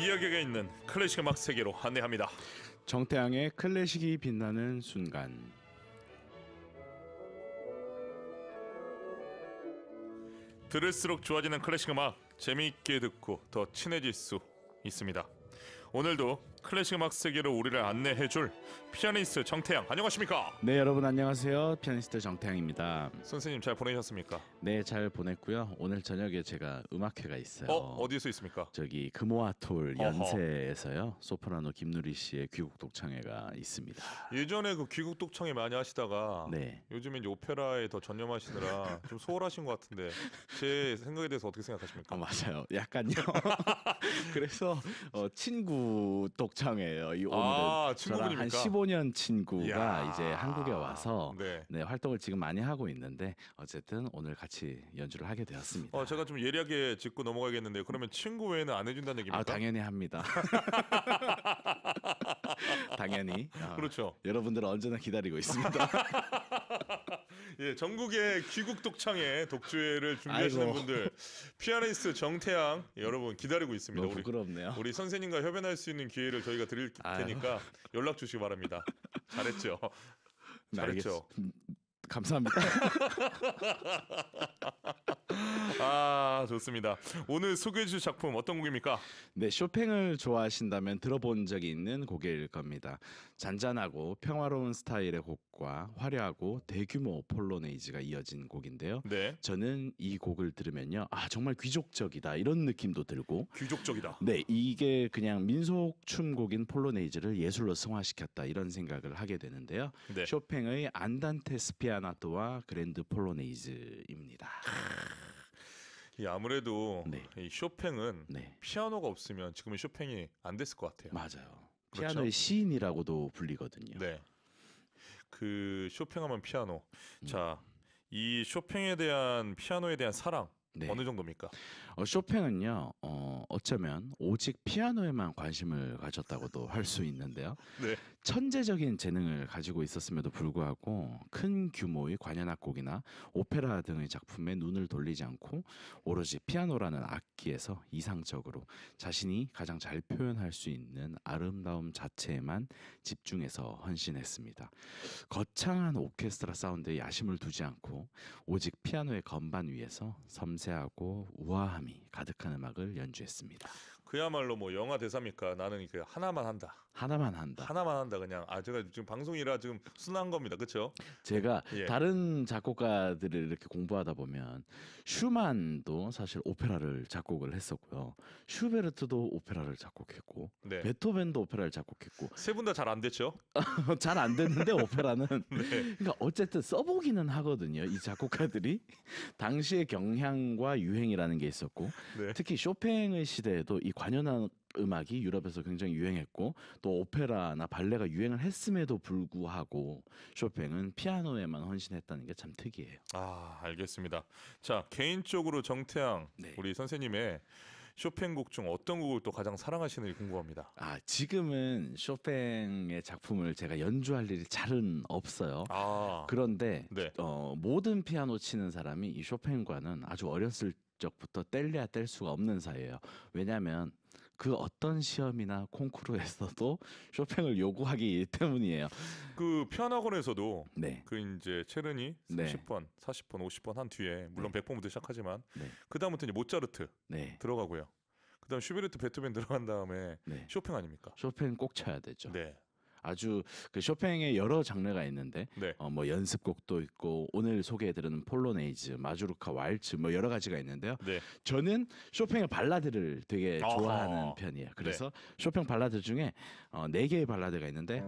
이야기가 있는 클래식 음악 세계로 안내합니다. 정태양의 클래식이 빛나는 순간. 들을수록 좋아지는 클래식 음악, 재미있게 듣고 더 친해질 수 있습니다. 오늘도 클래식 음악 세계로 우리를 안내해줄 피아니스트 정태양, 안녕하십니까? 네, 여러분 안녕하세요. 피아니스트 정태양입니다. 선생님 잘 보내셨습니까? 네, 잘 보냈고요. 오늘 저녁에 제가 음악회가 있어요. 어디서 있습니까? 저기 금호아톨 연세에서요. 소프라노 김누리 씨의 귀국 독창회가 있습니다. 예전에 그 귀국 독창회 많이 하시다가 네. 요즘에 이제 오페라에 더 전념하시느라 좀 소홀하신 것 같은데 제 생각에 대해서 어떻게 생각하십니까? 맞아요. 약간요. 그래서 친구 독창회예요. 이 오늘은 친구분입니까? 저랑 한 15년 친구가 이야. 이제 한국에 와서 네. 활동을 지금 많이 하고 있는데 어쨌든 오늘 같이 연주를 하게 되었습니다. 제가 좀 예리하게 짚고 넘어가겠는데 그러면 친구 외에는 안 해준다는 얘기입니까? 당연히 합니다. 당연히. 그렇죠. 여러분들은 언제나 기다리고 있습니다. 예, 전국의 귀국 독창회 독주회를 준비하시는 분들, 피아니스트 정태양 여러분 기다리고 있습니다. 너무 부끄럽네요. 우리 선생님과 협연할 수 있는 기회를 저희가 드릴 테니까 연락 주시기 바랍니다. 잘했죠. 잘했죠. 감사합니다. 좋습니다. 오늘 소개해 주실 작품 어떤 곡입니까? 네, 쇼팽을 좋아하신다면 들어본 적이 있는 곡일 겁니다. 잔잔하고 평화로운 스타일의 곡과 화려하고 대규모 폴로네이즈가 이어진 곡인데요. 네. 저는 이 곡을 들으면요, 정말 귀족적이다 이런 느낌도 들고, 귀족적이다. 네, 이게 그냥 민속 춤곡인 폴로네이즈를 예술로 승화시켰다 이런 생각을 하게 되는데요. 네. 쇼팽의 안단테 스피아나토와 그랜드 폴로네이즈입니다. 아무래도 네. 이 쇼팽은 네. 피아노가 없으면 지금의 쇼팽이 안 됐을 것 같아요. 맞아요. 그렇죠? 피아노의 시인이라고도 불리거든요. 네. 그 쇼팽하면 피아노. 자, 이 쇼팽에 대한 피아노에 대한 사랑 네. 어느 정도입니까? 쇼팽은요, 어쩌면 오직 피아노에만 관심을 가졌다고도 할 수 있는데요. 네. 천재적인 재능을 가지고 있었음에도 불구하고 큰 규모의 관현악곡이나 오페라 등의 작품에 눈을 돌리지 않고 오로지 피아노라는 악기에서 이상적으로 자신이 가장 잘 표현할 수 있는 아름다움 자체에만 집중해서 헌신했습니다. 거창한 오케스트라 사운드에 야심을 두지 않고 오직 피아노의 건반 위에서 섬세하고 우아함이 가득한 음악을 연주했습니다. 그야말로 뭐 영화 대사입니까? 나는 그 하나만 한다. 하나만 한다 그냥. 제가 지금 방송이라 지금 순한 겁니다. 그렇죠? 제가 다른 작곡가들을 이렇게 공부하다 보면 슈만도 사실 오페라를 작곡을 했었고요. 슈베르트도 오페라를 작곡했고, 네. 베토벤도 오페라를 작곡했고, 세 분 다 잘 안 됐죠? 잘 안 됐는데 오페라는 네. 그러니까 어쨌든 써보기는 하거든요. 이 작곡가들이 당시의 경향과 유행이라는 게 있었고, 네. 특히 쇼팽의 시대에도 이 관현악 음악이 유럽에서 굉장히 유행했고 또 오페라나 발레가 유행을 했음에도 불구하고 쇼팽은 피아노에만 헌신했다는 게 참 특이해요. 알겠습니다. 자, 개인적으로 정태양 우리 선생님의 쇼팽 곡 중 어떤 곡을 또 가장 사랑하시는지 궁금합니다. 지금은 쇼팽의 작품을 제가 연주할 일이 잘은 없어요. 그런데 모든 피아노 치는 사람이 이 쇼팽과는 아주 어렸을 적부터 뗄래야 뗄 수가 없는 사이예요. 왜냐하면 그 어떤 시험이나 콩쿠르에서도 쇼팽을 요구하기 때문이에요. 그 피아노 학원에서도 그 이제 체르니 30번, 40번, 50번 한 뒤에 물론 100번부터 시작하지만 그 다음부터 이제 모차르트 들어가고요. 그다음 슈베르트, 베토벤 들어간 다음에 쇼팽 아닙니까? 쇼팽 꼭 쳐야 되죠. 네. 아주 그 쇼팽의 여러 장르가 있는데 뭐 연습곡도 있고 오늘 소개해드리는 폴로네이즈, 마주르카, 왈츠 뭐 여러 가지가 있는데요. 저는 쇼팽의 발라드를 되게 좋아하는 편이에요. 그래서 쇼팽 발라드 중에 4개의 발라드가 있는데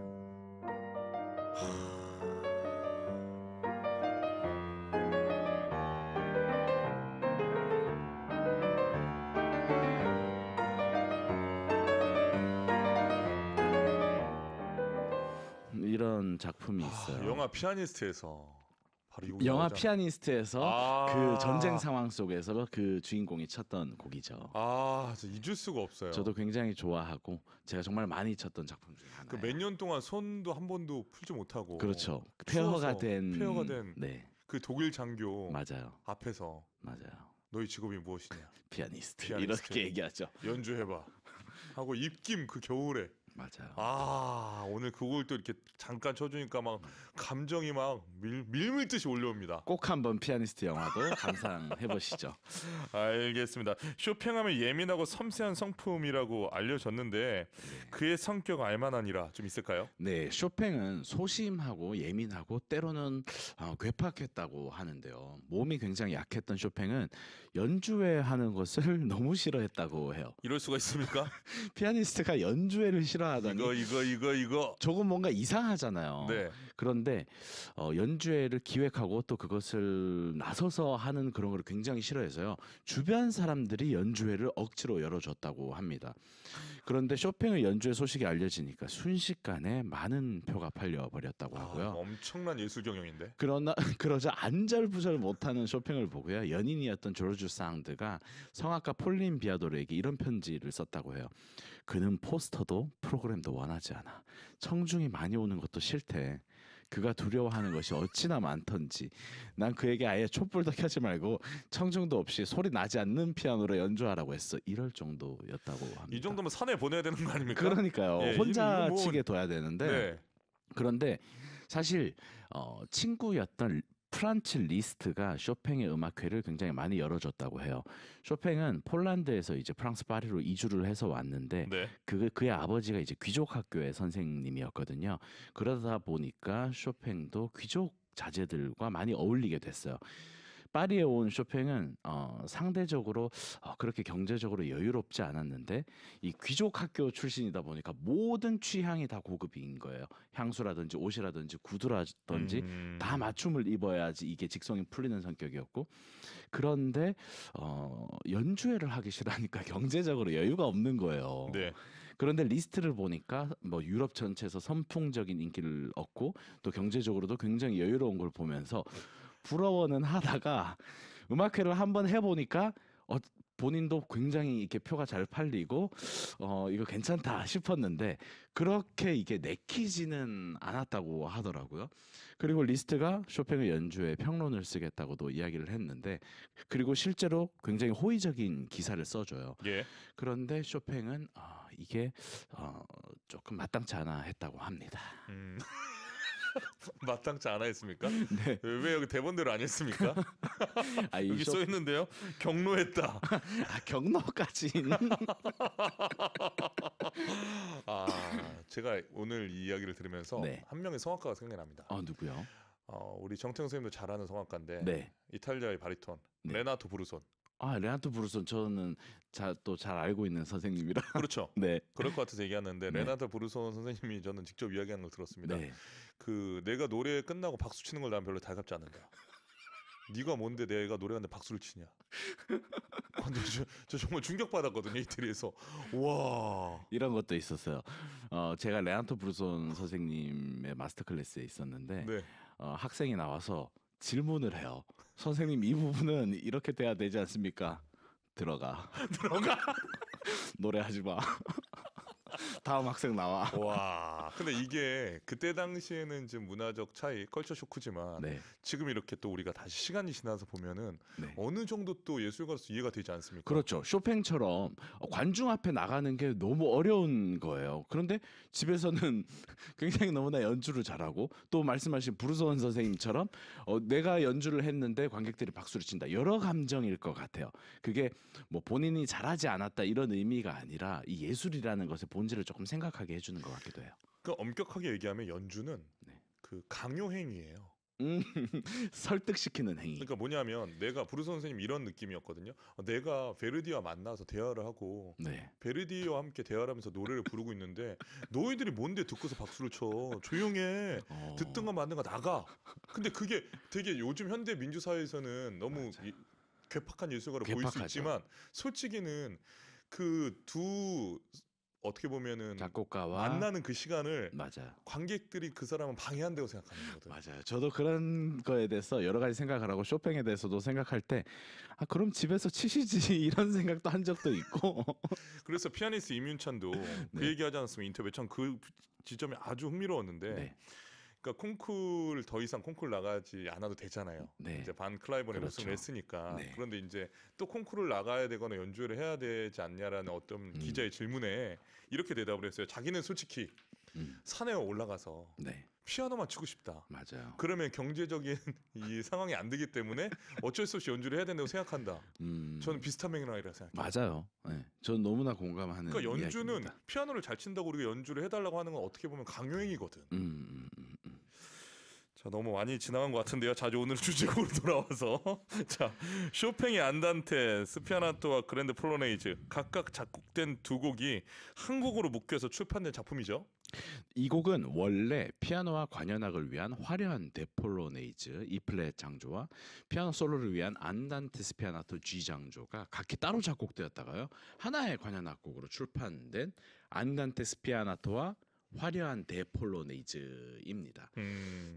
이런 작품이 있어요. 영화 피아니스트에서 바로 이 영화 피아니스트에서 그 전쟁 상황 속에서 그 주인공이 쳤던 곡이죠. 잊을 수가 없어요. 저도 굉장히 좋아하고 제가 정말 많이 쳤던 작품 중에 하나예요. 그 몇 년 동안 손도 한 번도 풀지 못하고 그렇죠. 폐허가 된 그 독일 장교 맞아요. 앞에서 맞아요. 너희 직업이 무엇이냐? 피아니스트. 이렇게 얘기하죠. 연주해봐. 하고 입김 그 겨울에. 맞아요. 아 오늘 그걸 또 이렇게 잠깐 쳐주니까 막 감정이 막 밀밀듯이 올라옵니다. 꼭 한번 피아니스트 영화도 감상해 보시죠. 알겠습니다. 쇼팽하면 예민하고 섬세한 성품이라고 알려졌는데 그의 성격 알만하니라 좀 있을까요? 네, 쇼팽은 소심하고 예민하고 때로는 괴팍했다고 하는데요. 몸이 굉장히 약했던 쇼팽은 연주회 하는 것을 너무 싫어했다고 해요. 이럴 수가 있습니까? 피아니스트가 연주회를 싫어하다니 이거 조금 뭔가 이상하잖아요. 네. 그런데 연주회를 기획하고 또 그것을 나서서 하는 그런 걸 굉장히 싫어해서요. 주변 사람들이 연주회를 억지로 열어줬다고 합니다. 그런데 쇼팽의 연주회 소식이 알려지니까 순식간에 많은 표가 팔려버렸다고 하고요. 엄청난 예술 경영인데. 그러자 안절부절 못하는 쇼팽을 보고요. 연인이었던 조르주 사운드가 성악가 폴린 비아도르에게 이런 편지를 썼다고 해요. 그는 포스터도 프로그램도 원하지 않아. 청중이 많이 오는 것도 싫대. 그가 두려워하는 것이 어찌나 많던지. 난 그에게 아예 촛불도 켜지 말고 청중도 없이 소리 나지 않는 피아노로 연주하라고 했어. 이럴 정도였다고 합니다. 이 정도면 산에 보내야 되는 거 아닙니까? 그러니까요. 예, 혼자 치게 둬야 되는데. 네. 그런데 사실 친구였던 프란츠 리스트가 쇼팽의 음악회를 굉장히 많이 열어줬다고 해요. 쇼팽은 폴란드에서 이제 프랑스 파리로 이주를 해서 왔는데 네. 그의 아버지가 이제 귀족 학교의 선생님이었거든요. 그러다 보니까 쇼팽도 귀족 자제들과 많이 어울리게 됐어요. 파리에 온 쇼팽은 상대적으로 그렇게 경제적으로 여유롭지 않았는데 이 귀족 학교 출신이다 보니까 모든 취향이 다 고급인 거예요. 향수라든지 옷이라든지 구두라든지 다 맞춤을 입어야지 이게 직성이 풀리는 성격이었고, 그런데 연주회를 하기 싫어하니까 경제적으로 여유가 없는 거예요. 네. 그런데 리스트를 보니까 뭐 유럽 전체에서 선풍적인 인기를 얻고 또 경제적으로도 굉장히 여유로운 걸 보면서 부러워는 하다가 음악회를 한번 해보니까 본인도 굉장히 이렇게 표가 잘 팔리고 이거 괜찮다 싶었는데 그렇게 이게 내키지는 않았다고 하더라고요. 그리고 리스트가 쇼팽의 연주에 평론을 쓰겠다고도 이야기를 했는데, 그리고 실제로 굉장히 호의적인 기사를 써줘요. 예. 그런데 쇼팽은 이게 조금 마땅치 않아 했다고 합니다. 마땅치 않아 했습니까? 네. 왜 여기 대본대로 안 했습니까? 여기 써 있는데요. 경로했다. 경로까지는. 제가 오늘 이 이야기를 들으면서 네. 한 명의 성악가가 생각납니다. 누구요? 우리 정태영 선생님도 잘 아는 성악가인데 네. 이탈리아의 바리톤 네. 레나토 브루손. 레나토 브루손 저는 또 잘 알고 있는 선생님이라. 그렇죠. 네. 그럴 것 같아서 얘기하는데 네. 레나토 브루손 선생님이 저는 직접 이야기하는 걸 들었습니다. 네. 내가 노래 끝나고 박수 치는 걸 난 별로 달갑지 않는다. 네가 뭔데 내가 노래하는데 박수를 치냐. 근데 저 정말 충격받았거든요. 이태리에서. 와. 이런 것도 있었어요. 제가 레나토 브루손 선생님의 마스터 클래스에 있었는데 네. 학생이 나와서 질문을 해요. 선생님, 이 부분은 이렇게 돼야 되지 않습니까? 들어가. 노래하지 마. 다음 학생 나와. 와. 근데 이게 그때 당시에는 지금 문화적 차이, 컬처 쇼크지만 네. 지금 이렇게 또 우리가 다시 시간이 지나서 보면은 네. 어느 정도 또 예술가로서 이해가 되지 않습니까? 그렇죠. 쇼팽처럼 관중 앞에 나가는 게 너무 어려운 거예요. 그런데 집에서는 굉장히 너무나 연주를 잘하고, 또 말씀하신 브루손 선생님처럼 내가 연주를 했는데 관객들이 박수를 친다. 여러 감정일 것 같아요. 그게 뭐 본인이 잘하지 않았다 이런 의미가 아니라 이 예술이라는 것의 본질을 조금 생각하게 해주는 것 같기도 해요. 엄격하게 얘기하면 연주는 그 강요 행위예요. 설득시키는 행위. 그러니까 뭐냐면 내가 브루손 선생님 이런 느낌이었거든요. 내가 베르디와 만나서 대화를 하고 베르디와 함께 대화를 하면서 노래를 부르고 있는데 너희들이 뭔데 듣고서 박수를 쳐. 조용해. 듣든가 말든가 나가. 근데 그게 되게 요즘 현대 민주사회에서는 너무 괴팍한 예술가로 보일 수 있지만 솔직히는 그 두 어떻게 보면은 작곡가와 만나는 그 시간을 맞아요. 관객들이 그 사람은 방해한다고 생각하는 거거든요. 맞아요. 저도 그런 거에 대해서 여러 가지 생각을 하고 쇼팽에 대해서도 생각할 때 그럼 집에서 치시지 이런 생각도 한 적도 있고. 그래서 피아니스트 임윤찬도 그 얘기하지 않았으면 인터뷰에 참 그 지점이 아주 흥미로웠는데 그러니까 콩쿨 더 이상 콩쿨 나가지 않아도 되잖아요. 네. 이제 반 클라이번에 그렇죠. 우승을 했으니까. 네. 그런데 이제 또 콩쿨을 나가야 되거나 연주를 해야 되지 않냐라는 어떤 기자의 질문에 이렇게 대답을 했어요. 자기는 솔직히 산에 올라가서 네. 피아노만 치고 싶다. 맞아요. 그러면 경제적인 이 상황이 안 되기 때문에 어쩔 수 없이 연주를 해야 된다고 생각한다. 저는 비슷한 맥락이라 생각해요. 맞아요. 네. 저는 너무나 공감하는. 그러니까 연주는 이야기입니다. 피아노를 잘 친다고 우리가 연주를 해달라고 하는 건 어떻게 보면 강요행위거든. 자, 너무 많이 지나간 것 같은데요. 자주 오늘 주제곡으로 돌아와서 자, 쇼팽의 안단테, 스피아나토와 그랜드 폴로네이즈 각각 작곡된 두 곡이 한 곡으로 묶여서 출판된 작품이죠. 이 곡은 원래 피아노와 관현악을 위한 화려한 데폴로네이즈 E플랫 장조와 피아노 솔로를 위한 안단테 스피아나토 G 장조가 각기 따로 작곡되었다가요 하나의 관현악곡으로 출판된 안단테 스피아나토와 화려한 데폴로네이즈입니다.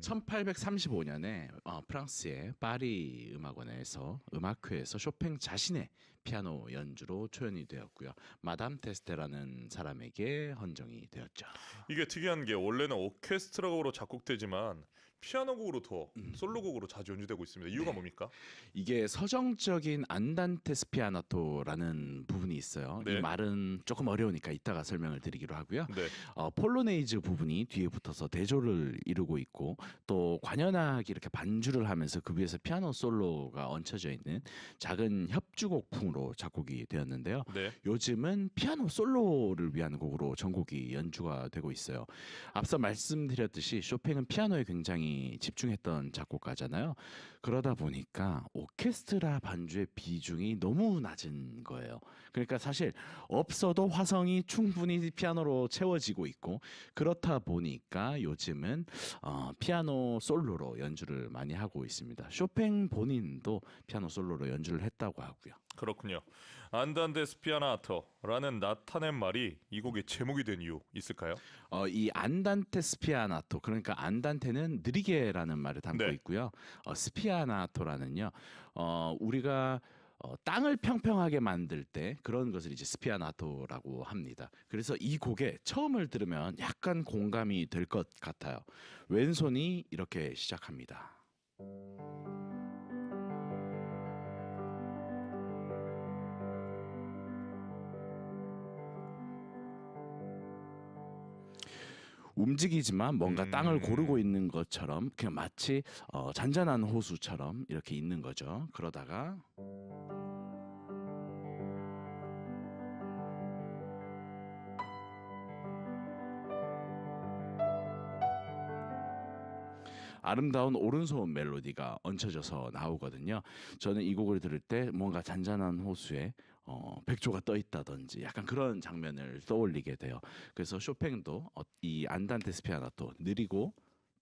1835년에 프랑스의 파리 음악원에서 음악회에서 쇼팽 자신의 피아노 연주로 초연이 되었고요. 마담 테스테라는 사람에게 헌정이 되었죠. 이게 특이한 게 원래는 오케스트라곡으로 작곡되지만 피아노곡으로 더 솔로곡으로 자주 연주되고 있습니다. 이유가 네. 뭡니까? 이게 서정적인 안단테 스피아나토라는 부분이 있어요. 네. 이 말은 조금 어려우니까 이따가 설명을 드리기로 하고요. 네. 폴로네이즈 부분이 뒤에 붙어서 대조를 이루고 있고 또 관현악이 이렇게 반주를 하면서 그 위에서 피아노 솔로가 얹혀져 있는 작은 협주곡풍으로 작곡이 되었는데요. 네. 요즘은 피아노 솔로를 위한 곡으로 전곡이 연주가 되고 있어요. 앞서 말씀드렸듯이 쇼팽은 피아노에 굉장히 집중했던 작곡가잖아요. 그러다 보니까 오케스트라 반주의 비중이 너무 낮은 거예요. 그러니까 사실 없어도 화성이 충분히 피아노로 채워지고 있고 그렇다 보니까 요즘은 피아노 솔로로 연주를 많이 하고 있습니다. 쇼팽 본인도 피아노 솔로로 연주를 했다고 하고요. 그렇군요. 안단테 스피아나토라는 나타낸 말이 이 곡의 제목이 된 이유 있을까요? 이 안단테 스피아나토 그러니까 안단테는 느리게라는 말을 담고 네. 있고요. 스피아나토라는요. 우리가 땅을 평평하게 만들 때 그런 것을 이제 스피아나토라고 합니다. 그래서 이 곡에 처음을 들으면 약간 공감이 될 것 같아요. 왼손이 이렇게 시작합니다. 움직이지만 뭔가 땅을 고르고 있는 것처럼 그냥 마치 잔잔한 호수처럼 이렇게 있는 거죠. 그러다가 아름다운 오른손 멜로디가 얹혀져서 나오거든요. 저는 이 곡을 들을 때 뭔가 잔잔한 호수에 백조가 떠 있다든지 약간 그런 장면을 떠올리게 돼요. 그래서 쇼팽도 이 안단테 스피아나토 느리고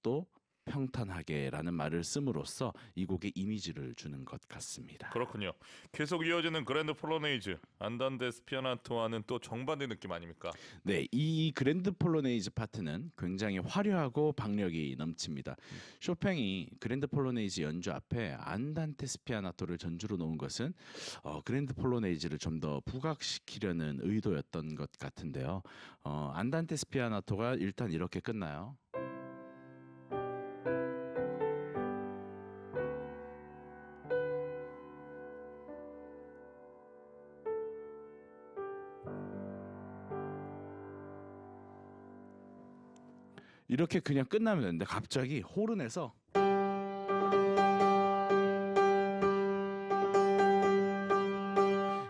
또 평탄하게라는 말을 씀으로써 이 곡에 이미지를 주는 것 같습니다. 그렇군요. 계속 이어지는 그랜드 폴로네이즈, 안단테 스피아나토와는 또 정반대 느낌 아닙니까? 네, 이 그랜드 폴로네이즈 파트는 굉장히 화려하고 박력이 넘칩니다. 쇼팽이 그랜드 폴로네이즈 연주 앞에 안단테 스피아나토를 전주로 놓은 것은 그랜드 폴로네이즈를 좀 더 부각시키려는 의도였던 것 같은데요. 안단테 스피아나토가 일단 이렇게 끝나요. 이렇게 그냥 끝나면 되는데 갑자기 호른에서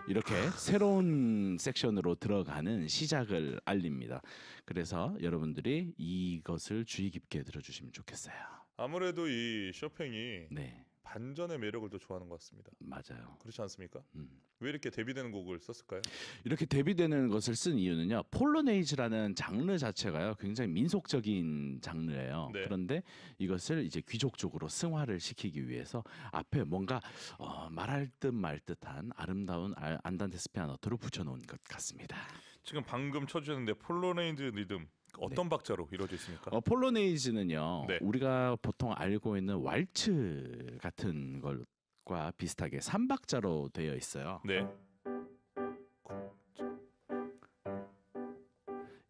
이렇게 새로운 섹션으로 들어가는 시작을 알립니다. 그래서 여러분들이 이것을 주의 깊게 들어주시면 좋겠어요. 아무래도 이 쇼팽이 네, 반전의 매력을 더 좋아하는 것 같습니다. 맞아요. 그렇지 않습니까? 왜 이렇게 대비되는 곡을 썼을까요? 이렇게 대비되는 것을 쓴 이유는요. 폴로네이즈라는 장르 자체가요. 굉장히 민속적인 장르예요. 네. 그런데 이것을 이제 귀족적으로 승화를 시키기 위해서 앞에 뭔가 말할 듯 말 듯한 아름다운 안단테 스피아노토를 붙여놓은 것 같습니다. 지금 방금 쳐주셨는데 폴로네이즈 리듬 어떤 박자로 이루어져 있습니까? 폴로네이즈는요. 네. 우리가 보통 알고 있는 왈츠 같은 것과 비슷하게 3박자로 되어 있어요. 네.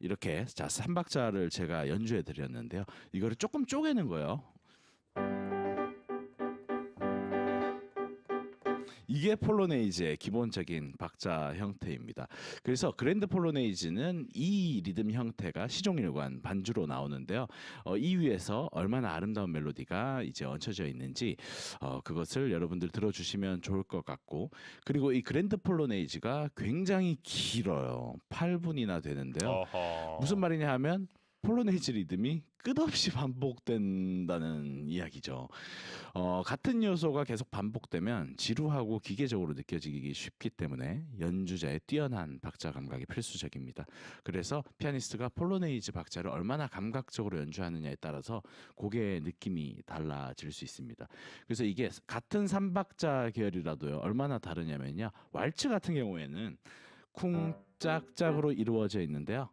이렇게 자 3박자를 제가 연주해 드렸는데요. 이거를 조금 쪼개는 거예요. 이게 폴로네이즈의 기본적인 박자 형태입니다. 그래서 그랜드 폴로네이즈는 이 리듬 형태가 시종일관 반주로 나오는데요. 이 위에서 얼마나 아름다운 멜로디가 이제 얹혀져 있는지 그것을 여러분들 들어주시면 좋을 것 같고, 그리고 이 그랜드 폴로네이즈가 굉장히 길어요. 8분이나 되는데요. 어허. 무슨 말이냐 하면 폴로네이즈 리듬이 끝없이 반복된다는 이야기죠. 같은 요소가 계속 반복되면 지루하고 기계적으로 느껴지기 쉽기 때문에 연주자의 뛰어난 박자 감각이 필수적입니다. 그래서 피아니스트가 폴로네이즈 박자를 얼마나 감각적으로 연주하느냐에 따라서 곡의 느낌이 달라질 수 있습니다. 그래서 이게 같은 3박자 계열이라도요, 얼마나 다르냐면요, 왈츠 같은 경우에는 쿵짝짝으로 이루어져 있는데요.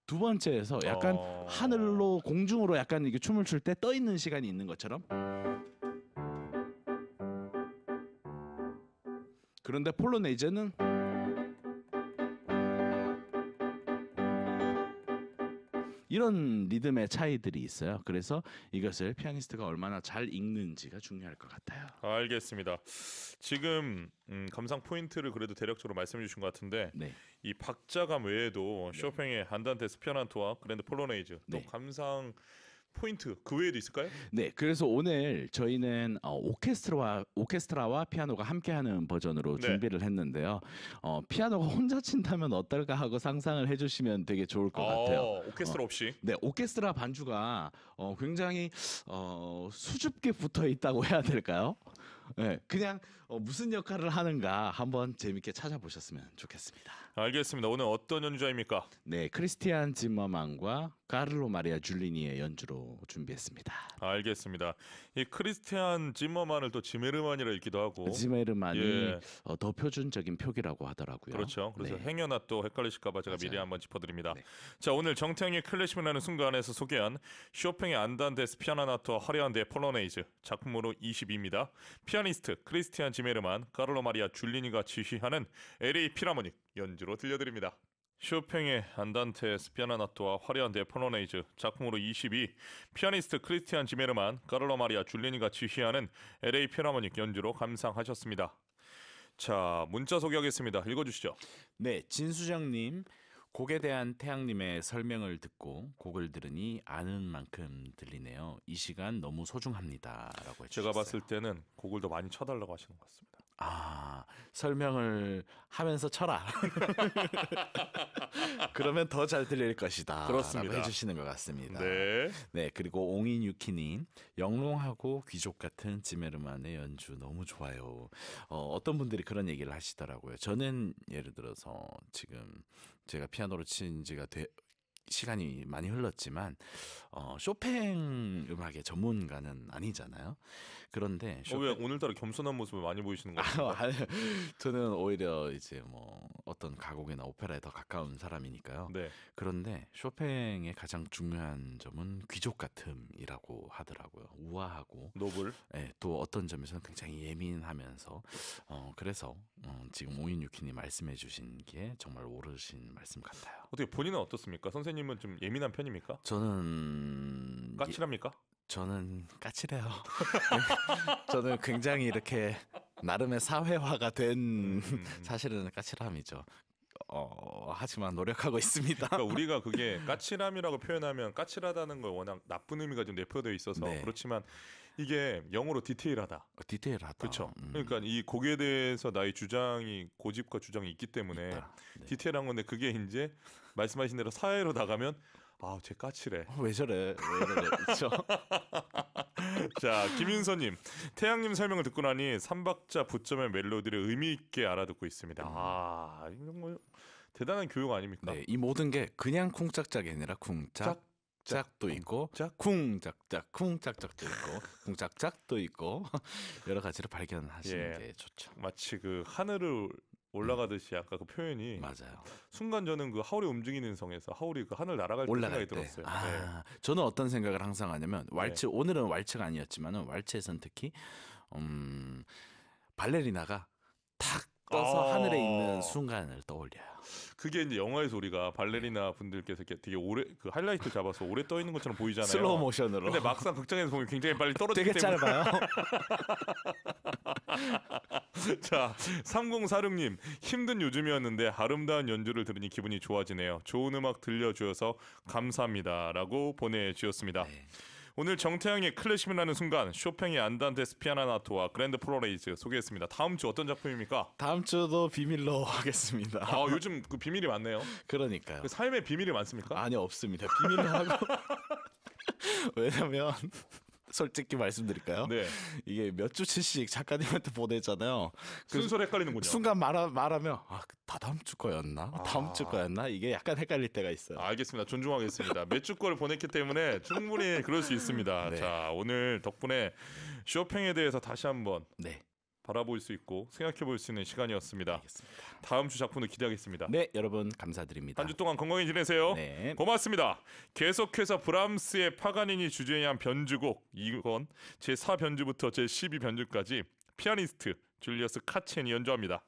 두 번째에서 약간 하늘로 공중으로 약간 이게 춤을 출 때 떠 있는 시간이 있는 것처럼. 그런데 폴로네이즈는 이런 리듬의 차이들이 있어요. 그래서 이것을 피아니스트가 얼마나 잘 읽는지가 중요할 것 같아요. 알겠습니다. 지금 감상 포인트를 그래도 대략적으로 말씀해 주신 것 같은데, 네. 이 박자감 외에도 쇼팽의 안단테 스피아나토와 그랜드 폴로네이즈 또 네. 감상 포인트 그 외에도 있을까요? 네, 그래서 오늘 저희는 오케스트라와 피아노가 함께하는 버전으로 네. 준비를 했는데요. 피아노가 혼자 친다면 어떨까 하고 상상을 해주시면 되게 좋을 것 같아요. 오케스트라 없이. 네, 오케스트라 반주가 굉장히 수줍게 붙어 있다고 해야 될까요? 네, 그냥 무슨 역할을 하는가 한번 재밌게 찾아보셨으면 좋겠습니다. 알겠습니다. 오늘 어떤 연주자입니까? 네, 크리스티안 짐머만과 카를로 마리아 줄리니의 연주로 준비했습니다. 알겠습니다. 이 크리스티안 짐머만을 또 지메르만이라 읽기도 하고, 지메르만이 예. 더 표준적인 표기라고 하더라고요. 그렇죠. 그래서 네. 행여나 또 헷갈리실까봐 제가 맞아요. 미리 한번 짚어드립니다. 네. 자, 오늘 정태영의 클래식이라는 순간에서 소개한 쇼팽의 안단데 스피아나토와 화려한 데 폴로네이즈 작품으로 22입니다. 피아니스트 크리스티안 지메르만, 카를로 마리아 줄리니가 지휘하는 LA 필하모닉 연주로 들려드립니다. 쇼팽의 안단테 스피아나토와 화려한 데 폴로네이즈 작품으로 22, 피아니스트 크리스티안 지메르만, 카를로 마리아 줄리니가 지휘하는 LA 필하모닉 연주로 감상하셨습니다. 자, 문자 소개하겠습니다. 읽어주시죠. 네, 진수정님, 곡에 대한 태양님의 설명을 듣고 곡을 들으니 아는 만큼 들리네요. 이 시간 너무 소중합니다라고 해주셨어요. 제가 봤을 때는 곡을 더 많이 쳐달라고 하시는 것 같습니다. 설명을 하면서 쳐라. 그러면 더 잘 들릴 것이다. 그렇습니다. 라고 해주시는 것 같습니다. 네. 네, 그리고 옹인유키님, 영롱하고 귀족 같은 지메르만의 연주 너무 좋아요. 어떤 분들이 그런 얘기를 하시더라고요. 저는 예를 들어서 지금 제가 피아노를 친 지가 시간이 많이 흘렀지만 쇼팽 음악의 전문가는 아니잖아요. 그런데 왜 오늘따라 겸손한 모습을 많이 보이시는 거예요? 저는 오히려 이제 뭐 어떤 가곡이나 오페라에 더 가까운 사람이니까요. 네. 그런데 쇼팽의 가장 중요한 점은 귀족 같음이라고 하더라고요. 우아하고 노블. 네, 또 어떤 점에서는 굉장히 예민하면서 그래서 지금 오인유키님 말씀해주신 게 정말 옳으신 말씀 같아요. 어떻게 본인은 어떻습니까? 선생님은 좀 예민한 편입니까? 저는 까칠합니까? 저는 까칠해요. 저는 굉장히 이렇게 나름의 사회화가 된 사실은 까칠함이죠. 하지만 노력하고 있습니다. 그러니까 우리가 그게 까칠함이라고 표현하면 까칠하다는 걸 워낙 나쁜 의미가 좀 내포되어 있어서 네. 그렇지만 이게 영어로 디테일하다. 디테일하다. 그렇죠. 그러니까 이 곡에 대해서 나의 주장이 고집과 주장이 있기 때문에 네. 디테일한 건데 그게 이제 말씀하신 대로 사회로 나가면 쟤 까칠해. 왜 저래? 그렇죠. 자, 김윤서님, 태양님 설명을 듣고 나니 3박자 부점의 멜로디를 의미 있게 알아듣고 있습니다. 이건 뭐 대단한 교육 아닙니까? 네, 이 모든 게 그냥 쿵짝짝이 아니라 쿵짝짝도 있고, 쿵짝짝, 쿵짝짝도 있고, 쿵짝짝도 있고 여러 가지를 발견하시는 게 좋죠. 마치 그 하늘을 올라가듯이 아까 그 표현이 맞아요. 순간 저는 그 하울이 움직이는 성에서 하울이 그 하늘 날아갈 때 생각이 들었어요. 저는 어떤 생각을 항상 하냐면 왈츠 오늘은 왈츠가 아니었지만은 왈츠에서는 특히 발레리나가 탁 떠서 하늘에 있는 순간을 떠올려요. 그게 이제 영화에서 우리가 발레리나 분들께서 이렇게 되게 오래 그 하이라이트 잡아서 오래 떠 있는 것처럼 보이잖아요. 슬로우 모션으로. 근데 막상 극장에서 보면 굉장히 빨리 떨어지기 되게 때문에. 짧아요. 자, 3046님 힘든 요즘이었는데 아름다운 연주를 들으니 기분이 좋아지네요. 좋은 음악 들려주셔서 감사합니다라고 보내주셨습니다. 네. 오늘 정태영의 클래식이라는 순간, 쇼팽의 안단테 스피아나토와 그랜드 플로레이즈 소개했습니다. 다음 주 어떤 작품입니까? 다음 주도 비밀로 하겠습니다. 요즘 그 비밀이 많네요. 그러니까요. 그 삶에 비밀이 많습니까? 아니요, 없습니다. 비밀로 하고 왜냐면 솔직히 말씀드릴까요? 네. 이게 몇 주치씩 작가님한테 보내잖아요. 순서를 헷갈리는군요. 순간 말하면 다 다음 주 거였나? 다음 주 거였나? 이게 약간 헷갈릴 때가 있어요. 알겠습니다. 존중하겠습니다. 몇 주 거를 보냈기 때문에 충분히 그럴 수 있습니다. 네. 자, 오늘 덕분에 쇼팽에 대해서 다시 한번 바라볼 수 있고 생각해 볼 수 있는 시간이었습니다. 알겠습니다. 다음 주 작품도 기대하겠습니다. 네, 여러분 감사드립니다. 한 주 동안 건강히 지내세요. 네. 고맙습니다. 계속해서 브람스의 파가니니 주제한 변주곡, 이건 제4변주부터 제12변주까지 피아니스트 줄리어스 카첸이 연주합니다.